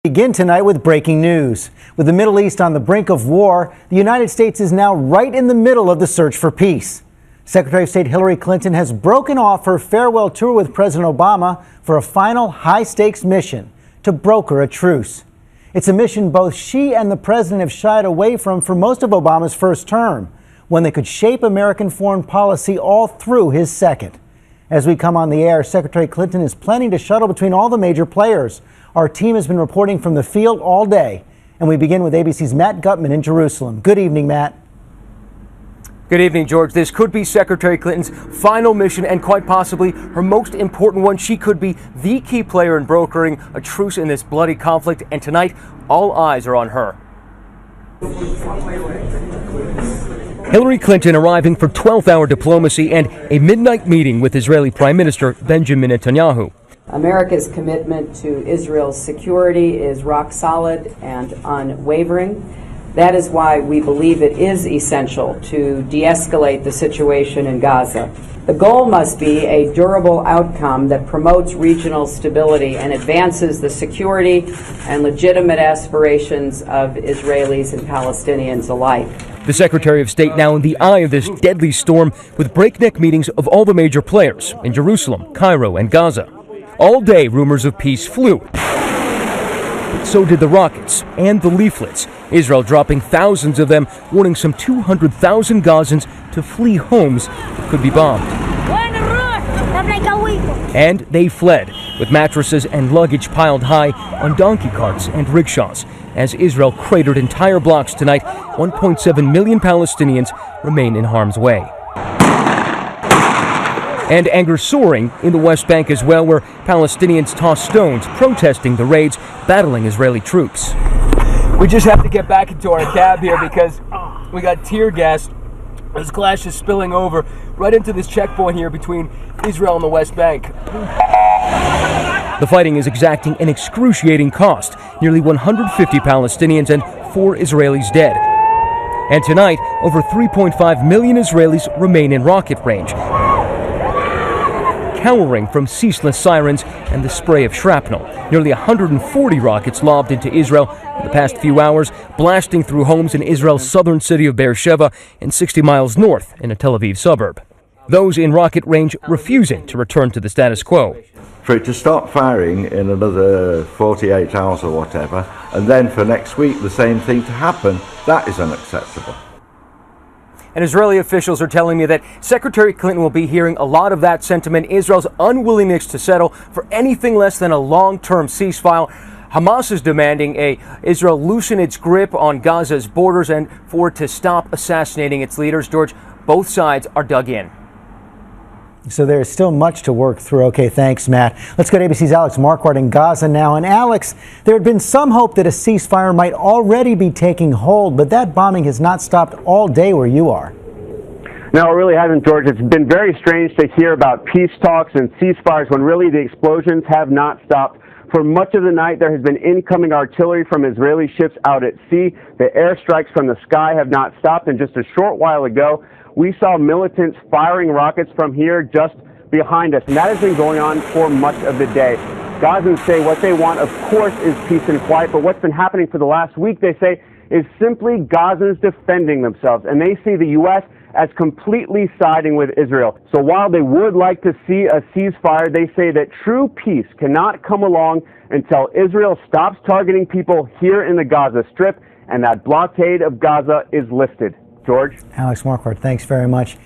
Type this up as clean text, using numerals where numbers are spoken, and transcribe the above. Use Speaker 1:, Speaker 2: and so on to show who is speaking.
Speaker 1: Begin tonight with breaking news. With the Middle East on the brink of war, the United States is now right in the middle of the search for peace. Secretary of State Hillary Clinton has broken off her farewell tour with President Obama for a final high-stakes mission to broker a truce. It's a mission both she and the president have shied away from for most of Obama's first term, when they could shape American foreign policy all through his second. As we come on the air, Secretary Clinton is planning to shuttle between all the major players. Our team has been reporting from the field all day, and we begin with ABC's Matt Gutman in Jerusalem. Good evening, Matt.
Speaker 2: Good evening, George. This could be Secretary Clinton's final mission and quite possibly her most important one. She could be the key player in brokering a truce in this bloody conflict, and tonight all eyes are on her. Hillary Clinton arriving for 12th-hour diplomacy and a midnight meeting with Israeli Prime Minister Benjamin Netanyahu.
Speaker 3: America's commitment to Israel's security is rock solid and unwavering. That is why we believe it is essential to de-escalate the situation in Gaza. The goal must be a durable outcome that promotes regional stability and advances the security and legitimate aspirations of Israelis and Palestinians alike.
Speaker 2: The Secretary of State now in the eye of this deadly storm with breakneck meetings of all the major players in Jerusalem, Cairo, and Gaza. All day, rumors of peace flew. So did the rockets and the leaflets. Israel dropping thousands of them, warning some 200,000 Gazans to flee homes that could be bombed. And they fled, with mattresses and luggage piled high on donkey carts and rickshaws. As Israel cratered entire blocks tonight, 1.7 million Palestinians remain in harm's way. And anger soaring in the West Bank as well, where Palestinians toss stones, protesting the raids, battling Israeli troops. We just have to get back into our cab here because we got tear gas. This clash is spilling over right into this checkpoint here between Israel and the West Bank. The fighting is exacting an excruciating cost. Nearly 150 Palestinians and 4 Israelis dead. And tonight, over 3.5 million Israelis remain in rocket range, cowering from ceaseless sirens and the spray of shrapnel. Nearly 140 rockets lobbed into Israel in the past few hours, blasting through homes in Israel's southern city of Beersheba and 60 miles north in a Tel Aviv suburb. Those in rocket range refusing to return to the status quo.
Speaker 4: For it to stop firing in another 48 hours or whatever, and then for next week the same thing to happen, that is unacceptable.
Speaker 2: And Israeli officials are telling me that Secretary Clinton will be hearing a lot of that sentiment, Israel's unwillingness to settle for anything less than a long-term ceasefire. Hamas is demanding Israel loosen its grip on Gaza's borders and for it to stop assassinating its leaders. George, both sides are dug in.
Speaker 1: So there's still much to work through. Okay, thanks, Matt. Let's go to ABC's Alex Marquardt in Gaza now. And Alex, there had been some hope that a ceasefire might already be taking hold, but that bombing has not stopped all day where you are.
Speaker 5: No, it really hasn't, George. It's been very strange to hear about peace talks and ceasefires when really the explosions have not stopped. For much of the night, there has been incoming artillery from Israeli ships out at sea. The airstrikes from the sky have not stopped, and just a short while ago, we saw militants firing rockets from here just behind us, and that has been going on for much of the day. Gazans say what they want, of course, is peace and quiet, but what's been happening for the last week, they say, is simply Gazans defending themselves, and they see the U.S. as completely siding with Israel. So while they would like to see a ceasefire, they say that true peace cannot come along until Israel stops targeting people here in the Gaza Strip and that blockade of Gaza is lifted. George?
Speaker 1: Alex Marquardt, thanks very much.